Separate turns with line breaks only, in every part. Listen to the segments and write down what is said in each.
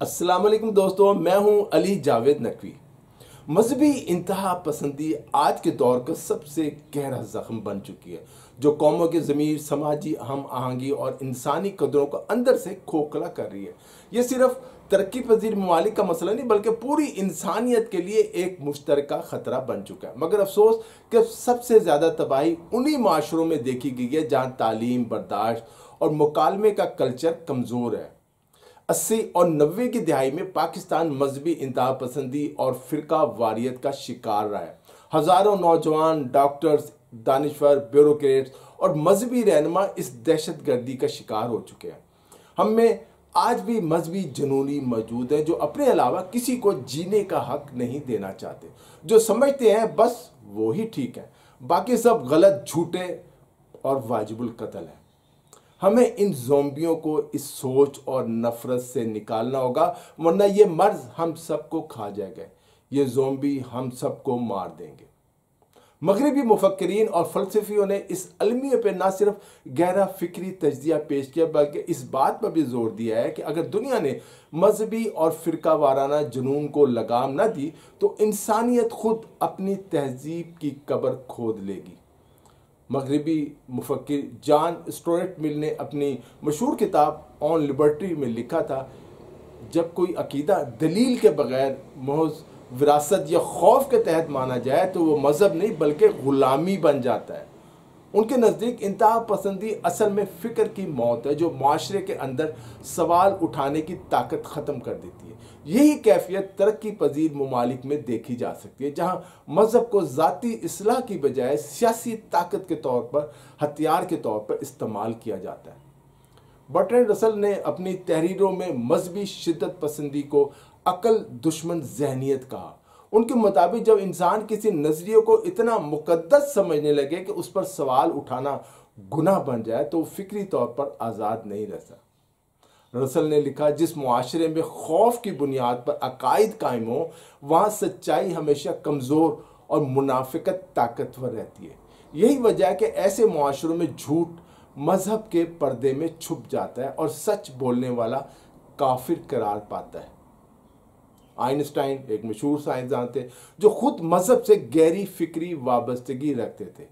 अस्सलाम वालेकुम दोस्तों, मैं हूं अली जावेद नकवी। मजहबी इंतहा पसंदी आज के दौर का सबसे गहरा जख्म बन चुकी है, जो कौमों के ज़मीर, समाजी हम आहंगी और इंसानी कदरों को अंदर से खोखला कर रही है। ये सिर्फ तरक्की पजीर ममालिक का मसला नहीं, बल्कि पूरी इंसानियत के लिए एक मुश्तरका ख़तरा बन चुका है। मगर अफसोस कि सबसे ज़्यादा तबाही उन्हीं माशरों में देखी गई है जहाँ तालीम, बर्दाश्त और मुकालमे का कल्चर कमज़ोर है। 80 और 90 की दिहाई में पाकिस्तान मजहबी इंतहा पसंदी और फ़िरका वारियत का शिकार रहा है। हज़ारों नौजवान, डॉक्टर्स, दानिश्वर, ब्यूरोक्रेट्स और मजहबी रहनुमा इस दहशत गर्दी का शिकार हो चुके हैं। हम में आज भी मजहबी जनूनी मौजूद है जो अपने अलावा किसी को जीने का हक नहीं देना चाहते, जो समझते हैं बस वो ही ठीक है, बाकी सब गलत, झूठे और वाजिबुल कत्ल है। हमें इन ज़ोंबियों को इस सोच और नफरत से निकालना होगा, वरना ये मर्ज हम सबको खा जाएगा। ये ज़ोंबी हम सबको मार देंगे। मगरबी मुफक्किरीन और फ़लसफ़ियों ने इस अलमिये पे ना सिर्फ गहरा फ़िक्री तज्ज़िया पेश किया, बल्कि इस बात पर भी जोर दिया है कि अगर दुनिया ने मजहबी और फ़िरका वाराना जुनून को लगाम न दी तो इंसानियत खुद अपनी तहजीब की कब्र खोद लेगी। मगरबी मुफक्किर जॉन स्टुअर्ट मिल ने अपनी मशहूर किताब ऑन लिबर्टी में लिखा था, जब कोई अकीदा दलील के बगैर महज विरासत या खौफ के तहत माना जाए तो वो मज़हब नहीं बल्कि ग़ुलामी बन जाता है। उनके नज़दीक इंतहा पसंदी असल में फ़िक्र की मौत है, जो माशरे के अंदर सवाल उठाने की ताकत ख़त्म कर देती है। यही कैफियत तरक्की पजीर ममालिक में देखी जा सकती है, जहाँ मज़हब को ज़ाती इस्लाह की बजाय सियासी ताकत के तौर पर, हथियार के तौर पर इस्तेमाल किया जाता है। बर्ट्रैंड रसल ने अपनी तहरीरों में मजहबी शिद्दत पसंदी को अकल दुश्मन जहनीत कहा। उनके मुताबिक जब इंसान किसी नज़रिए को इतना मुकद्दस समझने लगे कि उस पर सवाल उठाना गुनाह बन जाए तो वो फिक्री तौर पर आज़ाद नहीं रहता। रसल ने लिखा, जिस मुआशरे में खौफ की बुनियाद पर अकायद कायम हो, वहाँ सच्चाई हमेशा कमज़ोर और मुनाफिकत ताकतवर रहती है। यही वजह है कि ऐसे मुआशरों में झूठ मजहब के पर्दे में छुप जाता है और सच बोलने वाला काफिर करार पाता है। आइंस्टाइन एक मशहूर साइंसदान थे जो खुद मजहब से गहरी फिक्री वाबस्तगी रखते थे।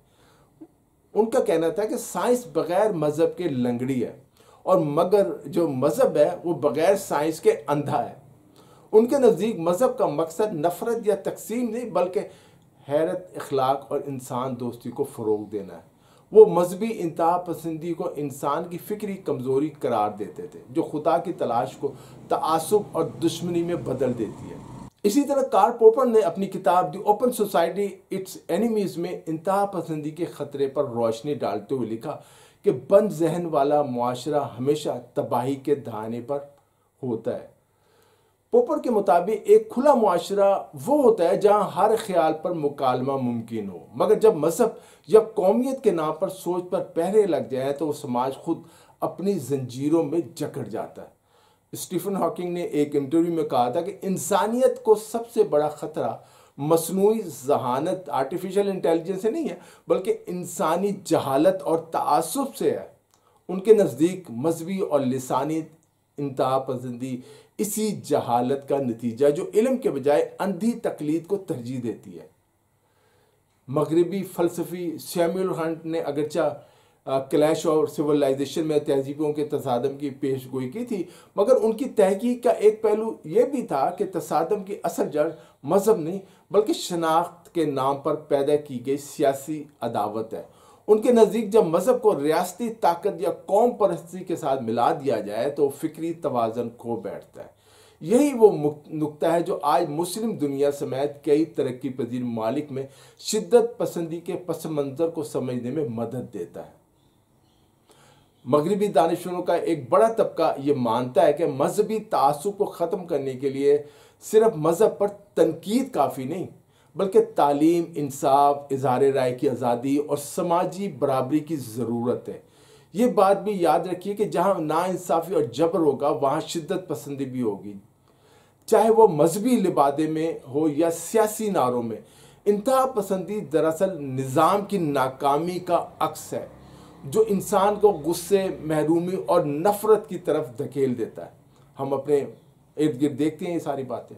उनका कहना था कि साइंस बगैर मजहब के लंगड़ी है और मगर जो मजहब है वो बगैर साइंस के अंधा है। उनके नज़दीक मजहब का मकसद नफरत या तकसीम नहीं बल्कि हैरत, इखलाक और इंसान दोस्ती को फ़रोग देना है। वो मजहबी इंतहा पसंदी को इंसान की फिक्री कमज़ोरी करार देते थे, जो खुदा की तलाश को तआसुब और दुश्मनी में बदल देती है। इसी तरह कार्ल पॉपर ने अपनी किताब the open society it's enemies में इंतहा पसंदी के ख़तरे पर रोशनी डालते हुए लिखा कि बंद जहन वाला मुआशरा हमेशा तबाही के दहाने पर होता है। पॉपर के मुताबिक एक खुला मुआशरा वो होता है जहाँ हर ख्याल पर मुकालमा मुमकिन हो, मगर जब मजहब या कौमियत के नाम पर सोच पर पहरे लग जाए तो वो समाज खुद अपनी जंजीरों में जकड़ जाता है। स्टीफन हॉकिंग ने एक इंटरव्यू में कहा था कि इंसानियत को सबसे बड़ा ख़तरा मसनूई जहानत, आर्टिफिशियल इंटेलिजेंस से नहीं है, बल्कि इंसानी जहालत और तआसुब से है। उनके नज़दीक मजहबी और लिसानी इंतहा पसंदी इसी जहालत का नतीजा, जो इल्म के बजाय अंधी तकलीद को तरजीह देती है। मगरबी फ़लसफ़ी सैमुअल हंट ने अगरचा क्लैश और सिविलाइजेशन में तहजीबों के तसादम की पेशगोई की थी, मगर उनकी तहकीक का एक पहलू यह भी था कि तसादम की असल जड़ मजहब नहीं बल्कि शनाख्त के नाम पर पैदा की गई सियासी अदावत है। उनके नज़दीक जब मजहब को रियासती ताकत या कौम परस्ती के साथ मिला दिया जाए तो फिक्री तवाज़न खो बैठता है। यही वो नुक्ता है जो आज मुस्लिम दुनिया समेत कई तरक्की पजीर ममालिक में शिद्दत पसंदी के पस मंज़र को समझने में मदद देता है। मगरबी दानिशवरों का एक बड़ा तबका ये मानता है कि मजहबी तासुब को ख़त्म करने के लिए सिर्फ मजहब पर तनकीद काफ़ी नहीं, बल्कि तालीम, इंसाफ, इजहार राय की आज़ादी और समाजी बराबरी की ज़रूरत है। ये बात भी याद रखिए कि जहाँ नाइंसाफ़ी और जबर होगा वहाँ शिद्दत पसंदी भी होगी, चाहे वो मजहबी लिबादे में हो या सियासी नारों में। इंतहा पसंदी दरअसल निज़ाम की नाकामी का अक्स है, जो इंसान को गुस्से, महरूमी और नफ़रत की तरफ धकेल देता है। हम अपने इर्द गिर्द देखते हैं ये सारी बातें।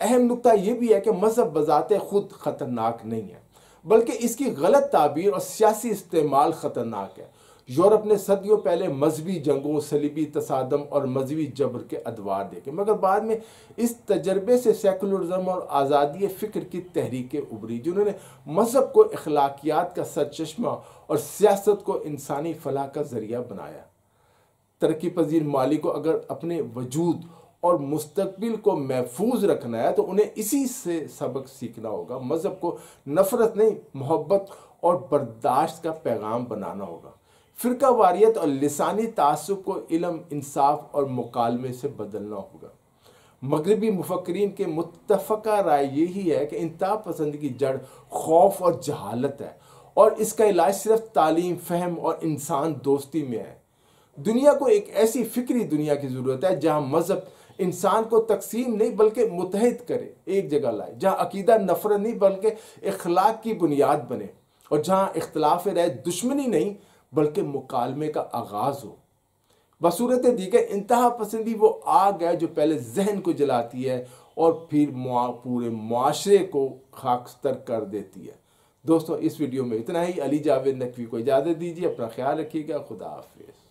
अहम नुक्ता ये भी है कि मजहब बजाते खुद खतरनाक नहीं है, बल्कि इसकी गलत ताबीर और सियासी इस्तेमाल खतरनाक है। यूरोप ने सदियों पहले मजहबी जंगों, सलीबी तसादम और मजहबी जबर के अदवार देखे, मगर बाद में इस तजर्बे से सेकुलरिज्म और आज़ादी फ़िक्र की तहरीकें उभरी, जिन्होंने मजहब को अखलाकियात का सरचश्मा और सियासत को इंसानी फलाह का जरिया बनाया। तरक्की पजीर मालिक को अगर अपने वजूद और मुस्तकबिल को महफूज रखना है तो उन्हें इसी से सबक सीखना होगा। मज़हब को नफ़रत नहीं, मोहब्बत और बर्दाश्त का पैगाम बनाना होगा। फ़िरका वारियत और लिसानी तासुब को इल्म, इंसाफ और मुकालमे से बदलना होगा। मगरबी मुफक्रीन के मुत्तफ़क़ा राय यही है कि इंतहा पसंद की जड़ खौफ और जहालत है, और इसका इलाज सिर्फ तालीम, फ़हम और इंसान दोस्ती में है। दुनिया को एक ऐसी फ़िक्री दुनिया की ज़रूरत है जहाँ मज़हब इंसान को तकसीम नहीं बल्कि मुत्तहिद करे, एक जगह लाए, जहाँ अकीदा नफ़रत नहीं बल्कि इखलाक की बुनियाद बने, और जहाँ इख्तलाफ राय दुश्मनी नहीं बल्कि मुकालमे का आगाज़ हो। बसूरत दीगर इंतहा पसंदी वो आग है जो पहले जहन को जलाती है और फिर पूरे मुआशरे को खाकस्तर कर देती है। दोस्तों, इस वीडियो में इतना ही। अली जावेद नकवी को इजाज़त दीजिए। अपना ख्याल रखिएगा। खुदा हाफिज़।